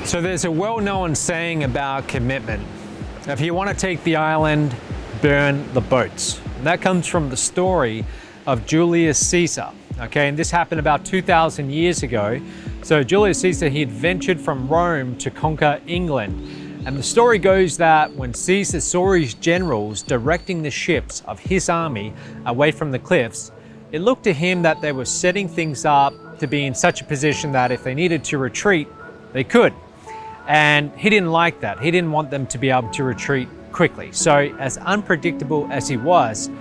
So there's a well-known saying about commitment. If you want to take the island, burn the boats. And that comes from the story of Julius Caesar. Okay, and this happened about 2,000 years ago. So Julius Caesar, he had ventured from Rome to conquer England. And the story goes that when Caesar saw his generals directing the ships of his army away from the cliffs, it looked to him that they were setting things up to be in such a position that if they needed to retreat, they could. And he didn't like that. He didn't want them to be able to retreat quickly. So as unpredictable as he was,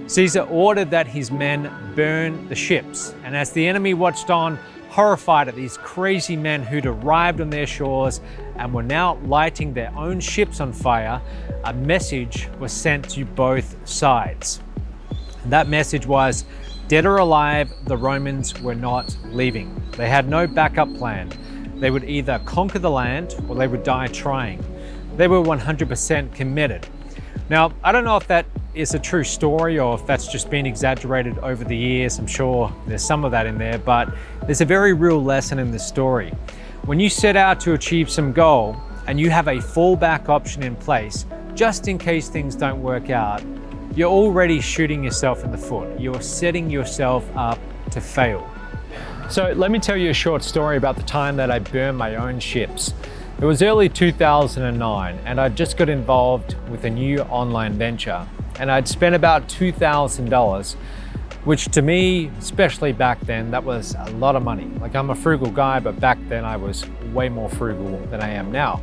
Caesar ordered that his men burn the ships. And as the enemy watched on, horrified at these crazy men who'd arrived on their shores and were now lighting their own ships on fire, a message was sent to both sides. And that message was, dead or alive, the Romans were not leaving. They had no backup plan. They would either conquer the land or they would die trying. They were 100% committed. Now, I don't know if that is a true story or if that's just been exaggerated over the years. I'm sure there's some of that in there, but there's a very real lesson in this story. When you set out to achieve some goal and you have a fallback option in place, just in case things don't work out, you're already shooting yourself in the foot. You're setting yourself up to fail. So let me tell you a short story about the time that I burned my own ships. It was early 2009 and I just got involved with a new online venture and I'd spent about $2,000, which to me, especially back then, that was a lot of money. Like, I'm a frugal guy, but back then I was way more frugal than I am now.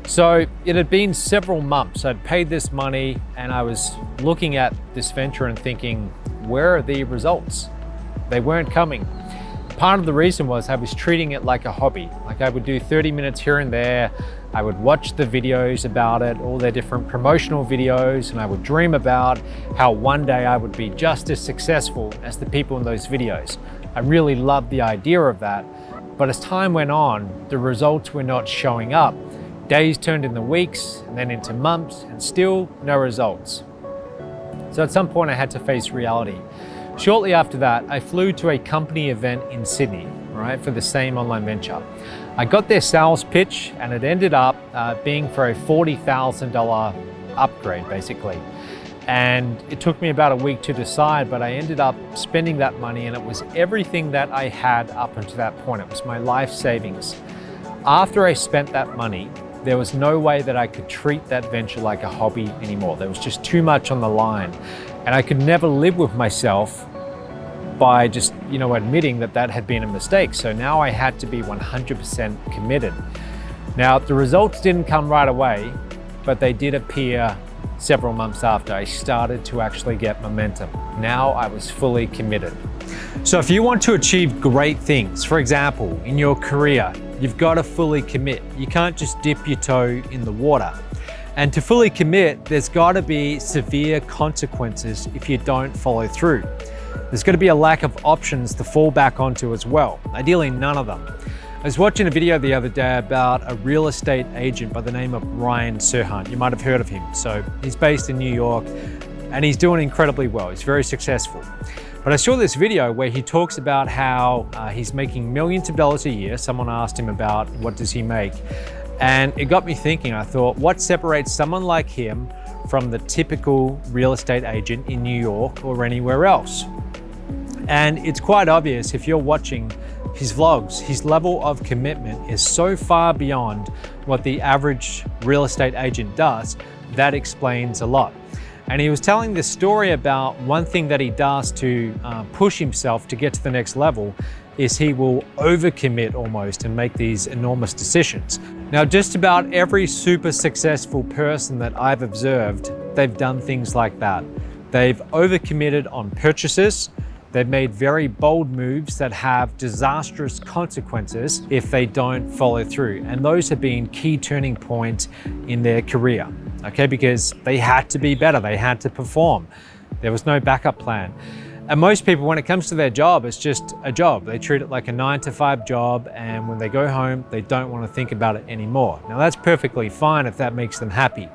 So it had been several months. I'd paid this money and I was looking at this venture and thinking, where are the results? They weren't coming. Part of the reason was I was treating it like a hobby. Like, I would do 30 minutes here and there. I would watch the videos about it, all their different promotional videos, and I would dream about how one day I would be just as successful as the people in those videos. I really loved the idea of that. But as time went on, the results were not showing up. Days turned into weeks and then into months and still no results. So at some point I had to face reality. Shortly after that, I flew to a company event in Sydney, right, for the same online venture. I got their sales pitch and it ended up being for a $40,000 upgrade, basically. And it took me about a week to decide, but I ended up spending that money and it was everything that I had up until that point. It was my life savings. After I spent that money, there was no way that I could treat that venture like a hobby anymore. There was just too much on the line. And I could never live with myself by just, admitting that that had been a mistake. So now I had to be 100% committed. Now, the results didn't come right away, but they did appear several months after I started to actually get momentum. Now I was fully committed. So if you want to achieve great things, for example, in your career, you've got to fully commit. You can't just dip your toe in the water. And to fully commit, there's got to be severe consequences if you don't follow through. There's got to be a lack of options to fall back onto as well, ideally none of them. I was watching a video the other day about a real estate agent by the name of Ryan Serhant. You might have heard of him. So he's based in New York and he's doing incredibly well. He's very successful. But I saw this video where he talks about how he's making millions of dollars a year. Someone asked him about what does he make. And it got me thinking. I thought, what separates someone like him from the typical real estate agent in New York or anywhere else? And it's quite obvious if you're watching his vlogs, his level of commitment is so far beyond what the average real estate agent does. That explains a lot. And he was telling this story about one thing that he does to push himself to get to the next level is he will overcommit almost and make these enormous decisions. Now, just about every super successful person that I've observed, they've done things like that. They've overcommitted on purchases. They've made very bold moves that have disastrous consequences if they don't follow through. And those have been key turning points in their career, okay? Because they had to be better, they had to perform. There was no backup plan. And most people, when it comes to their job, it's just a job. They treat it like a 9-to-5 job, and when they go home, they don't want to think about it anymore. Now, that's perfectly fine if that makes them happy.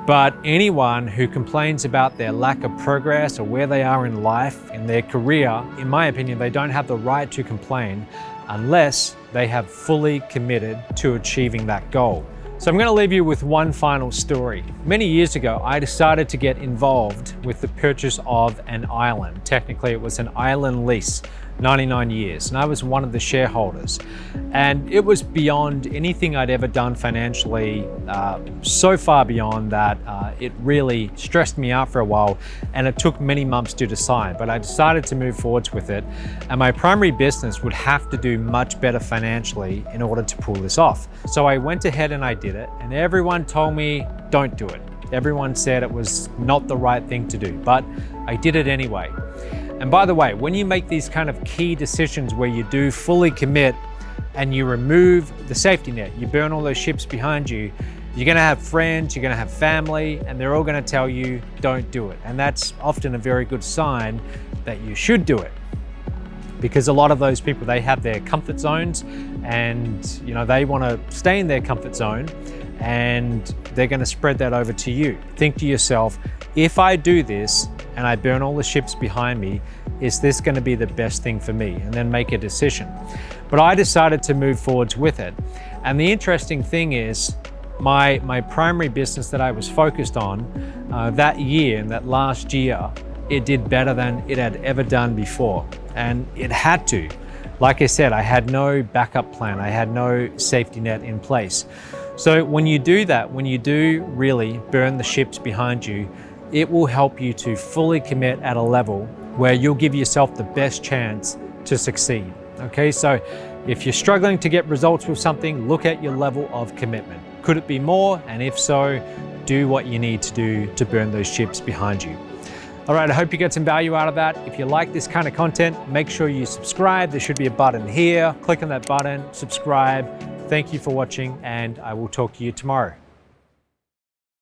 But anyone who complains about their lack of progress or where they are in life, in their career, in my opinion, they don't have the right to complain unless they have fully committed to achieving that goal. So I'm going to leave you with one final story. Many years ago, I decided to get involved with the purchase of an island. Technically, it was an island lease, 99 years, and I was one of the shareholders. And it was beyond anything I'd ever done financially, so far beyond that it really stressed me out for a while, and it took many months to decide, but I decided to move forwards with it. And my primary business would have to do much better financially in order to pull this off. So I went ahead and I did it, and everyone told me, don't do it. Everyone said it was not the right thing to do, but I did it anyway. And by the way, when you make these kind of key decisions where you do fully commit and you remove the safety net, you burn all those ships behind you, you're gonna have friends, you're gonna have family, and they're all gonna tell you, don't do it. And that's often a very good sign that you should do it. Because a lot of those people, they have their comfort zones, and they wanna stay in their comfort zone, and they're gonna spread that over to you. Think to yourself, if I do this and I burn all the ships behind me, is this gonna be the best thing for me? And then make a decision. But I decided to move forwards with it. And the interesting thing is, my primary business that I was focused on that year, and that last year, it did better than it had ever done before. And it had to. Like I said, I had no backup plan. I had no safety net in place. So when you do that, when you do really burn the ships behind you, it will help you to fully commit at a level where you'll give yourself the best chance to succeed. Okay, so if you're struggling to get results with something, look at your level of commitment. Could it be more? And if so, do what you need to do to burn those ships behind you. All right, I hope you get some value out of that. If you like this kind of content, make sure you subscribe. There should be a button here. Click on that button, subscribe. Thank you for watching, and I will talk to you tomorrow.